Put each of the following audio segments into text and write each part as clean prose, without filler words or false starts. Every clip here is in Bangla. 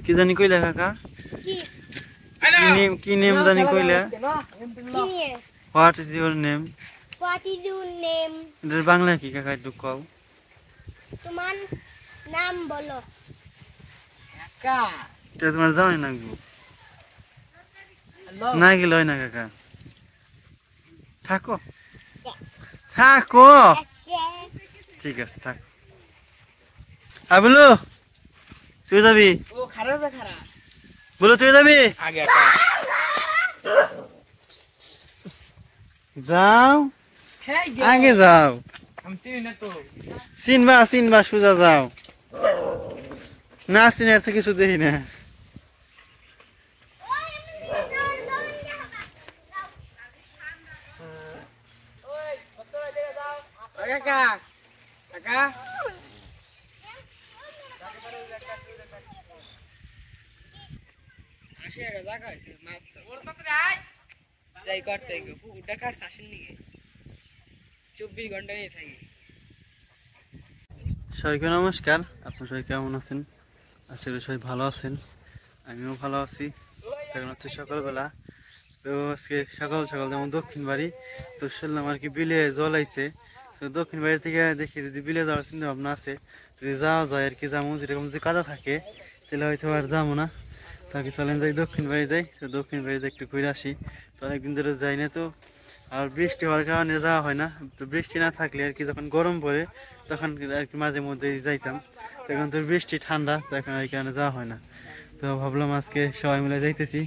কি জানি কইলা কাকা কি নেম জানি কইলা হোয়াট ইজ ইউর নেম এটার বাংলা কি কাকা একটু কও তোমার নাম বলো কাকা এটা তোমার জানি না গো না গেল না কাকা থাকো থাকো ঠিক আছে থাক বলো তুই যাবি ও খারাপ না খারাপ বলো তুই যাবি আগে যাও আগে যাও আমি চিনি না তো চিনবা সোজা যাও না চিনি আর তো কিছু দেখি না কাকা কাকা যাই করতে পুকুরটা কাটতে আসেন নাকি 24 ঘন্টা নিয়ে থাকি সবাইকে নমস্কার আপনারা সবাই কেমন আছেন আশা করি সবাই ভালো আছেন আমিও ভালো আছি এখন হচ্ছে সকালবেলা তো আজকে সকাল সকাল যেমন দক্ষিণ বাড়ি তো শুনলাম আর কি বিলে জল আইছে তো দক্ষিণ বাড়ি থেকে দেখি যদি বিলে যাওয়ার চিন্তা ভাবনা আছে যদি যাওয়া যায় আর কি যাবো যেরকম যদি কাদা থাকে তাহলে হয়তো আর যাবো না তাকে চলেন যাই দক্ষিণ বাড়ি যাই তো দক্ষিণ বাড়িতে একটু ঘুরে আসি তো অনেকদিন ধরে যাই না তো আর বৃষ্টি হওয়ার কারণে যাওয়া হয় না তো বৃষ্টি না থাকলে আর কি যখন গরম পড়ে তখন আর কি মাঝে মধ্যে যাইতাম তখন তো বৃষ্টি ঠান্ডা তখন এই কারণে যাওয়া হয় না তো ভাবলাম আজকে সবাই মিলে যাইতেছি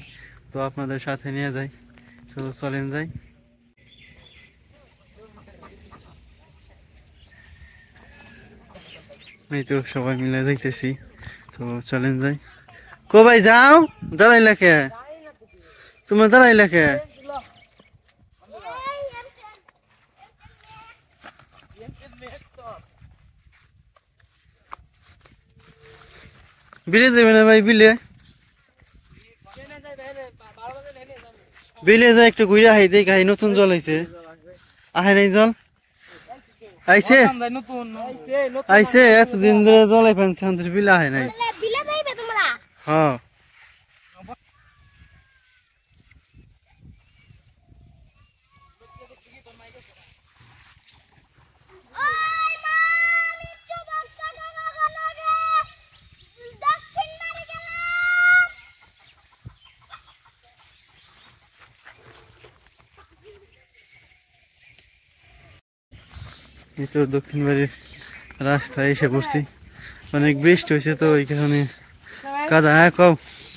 তো আপনাদের সাথে নিয়ে যাই তো চলেন যাই এই তো সবাই মিলে যাইতেছি তো চলেন যাই কো ভাই যাও দাঁড়াই লেখে তোমার দাঁড়াই লেখে বিলে যাবে না ভাই বিলে বিলে যায় একটু ঘুরে আই দেখ নতুন জল হয়েছে আহে নাই জল আইছে আইছে এতদিন ধরে জল আইছে বিলে আহে নাই হ্যাঁ তো দক্ষিণ বাড়ির রাস্তায় এসে পড়ছি অনেক বৃষ্টি হয়েছে তো ওই কারণে কাদা কও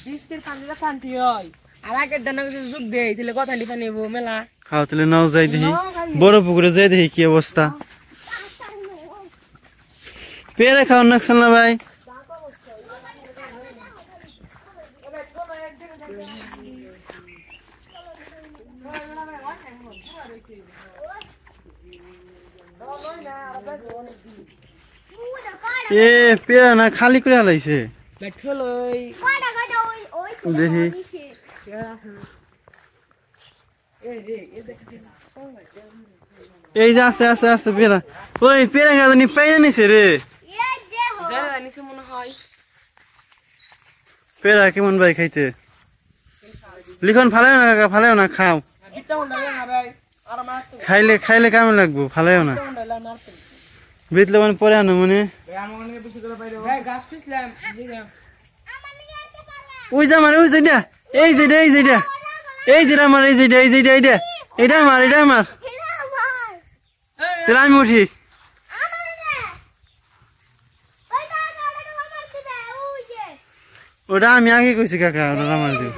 বৃষ্টির পানিটা শান্তি হয় আর আগের ডানা যুগ দেই তাহলে কথা লিখা নেব মেলা খাও তাহলে নাও যাই দেখি বড় পুকুরে যাই দেখি কি অবস্থা পেরে খাও নাকসাল না ভাই এ পেরা না খালি করে হালাইছে দেখি এই যে আছে আছে আছে পেরা ওই পেরা গাছ নি পাই জানিছে রে পেরা কেমন ভাই খাইতে লিখন ফালাও না কাকা ফালাও না খাও খাইলে খাইলে কেমন লাগবো ফালাও না বিতলে মানে পরে আনো মানে ওই যে আমার ওই যেটা এই যেটা এই যেটা এই যেটা আমার এই যেটা এই যেটা এইটা এটা আমার তাহলে আমি উঠি ওটা আমি আগে কইছি কাকা ওটা আমার দিব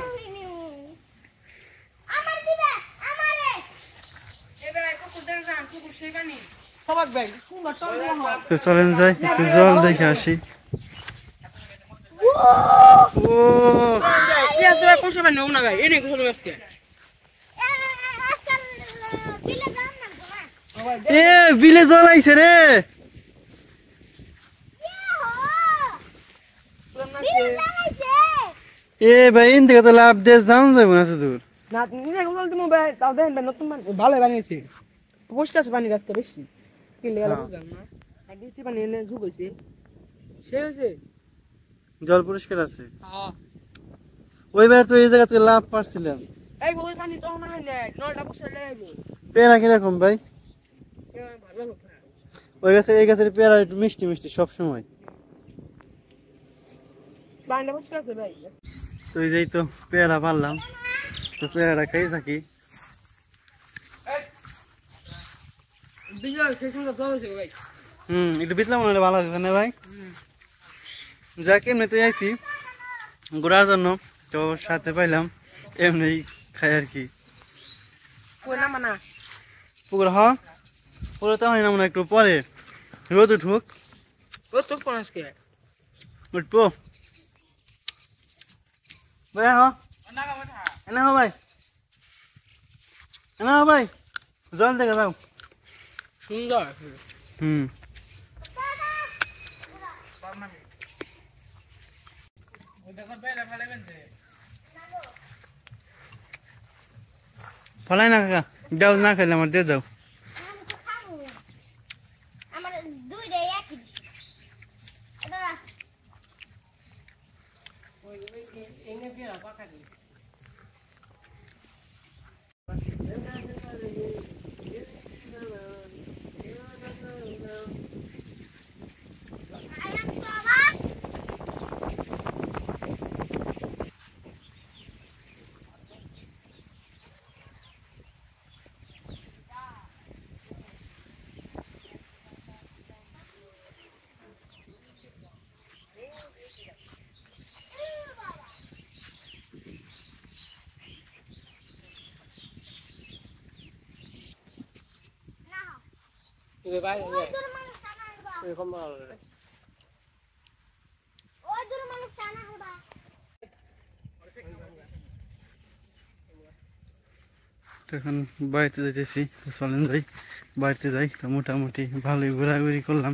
তো চলেন যাই একটু জল দেখে আসি এ বিলে জল আইছে রে এ ভাই ইন থেকে তো লাভ দিয়ে যাও যাবো না তো দূর না তুমি তাও দেখেন নতুন ভালো বানিয়েছে পরিষ্কার পানি গাছটা বেশি কি লেগে বুঝলাম না বৃষ্টি পানি এনে ঝুঁক হয়েছে সে হয়েছে জল পরিষ্কার আছে। হ্যাঁ ওইবার তো এই জায়গা থেকে লাভ পাচ্ছিলাম। এই বই পানি তো না হয় নয়টা বছর লেগে পেয়ারা কিরকম ভাই? ভালো কথা ওই গাছের এই গাছের পেয়ারা একটু মিষ্টি মিষ্টি সব সময়। বান্ডা বছর আছে ভাই তো এই যেই তো পেয়ারা পারলাম, তো পেয়ারাটা খাই থাকি। বিজয় শেষ মতো চলেছে ভাই একটু বিতলাম মনে হলে ভালো হবে না ভাই? যাক এমনিতেই আইছি ঘোরার জন্য, তো সাথে পাইলাম এমনি খাই আর কি। কই না মানা পুকুর হ পুকুরে তো হয় না মনে একটু পরে রোদ উঠুক ও তো কোন আজকে উঠবো ভাই। হ এনে হ ভাই, এনে হ ভাই, জল দেখে যাও। সুন্দর ফলাই না কাকা, দাও না খাইলে আমার দিয়ে দাও। আমি তো খাবো আমার দুইটাই একই এটা তুই ভাই ওই দূর মানুষ টানা আনবা এরকম ওই দূর মানুষ টানা আনবা এখন বাড়িতে যাইতেছি, চলেন যাই বাড়িতে যাই। তো মোটামুটি ভালোই ঘোরাঘুরি করলাম।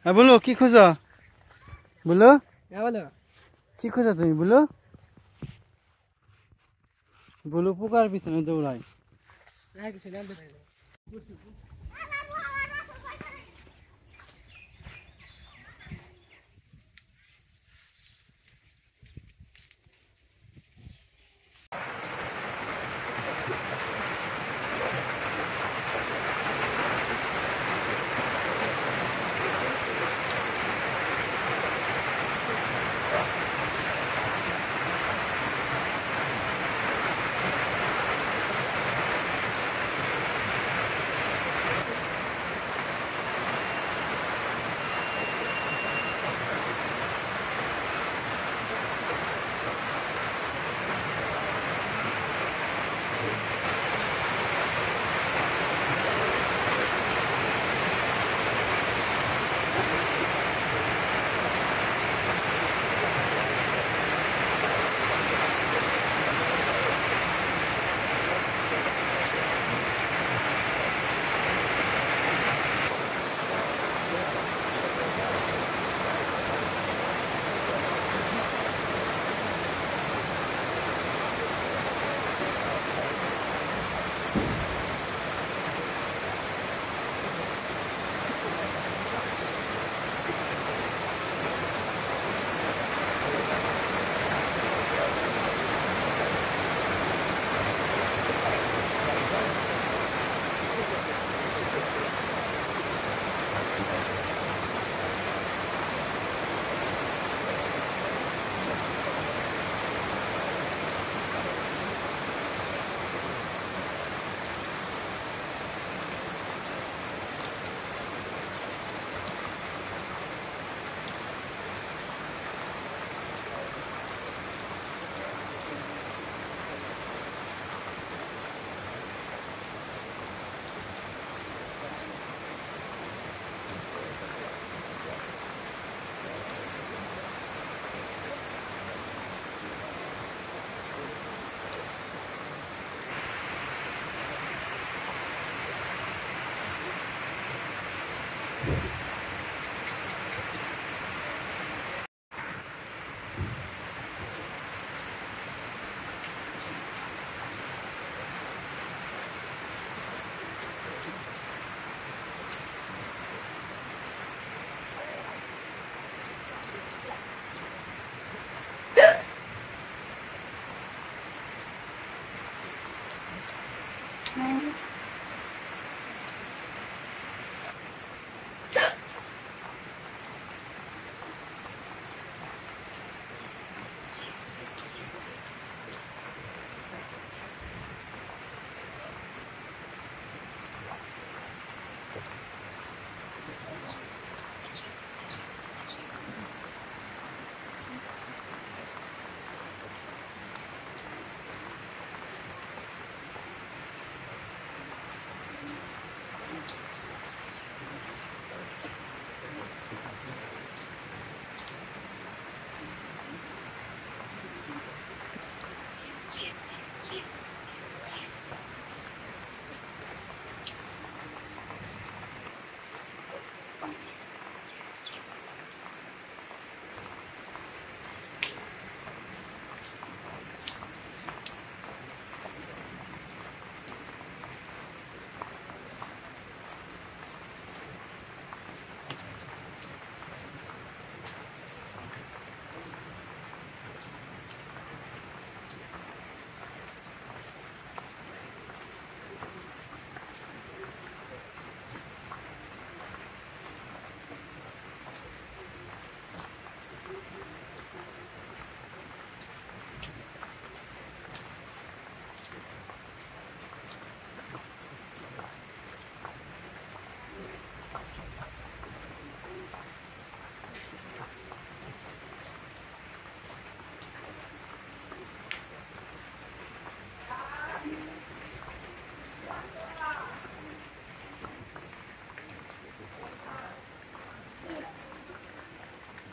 আর বলো কি খোঁজা, বলো বলো কি খোঁজা তুমি, বলো বলো পোকার পিছনে দৌড়াই। কিছু জানতে পারি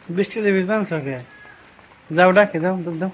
বৃষ্টিতে ভিজবেন সকে যাও ডাকে যাও দাও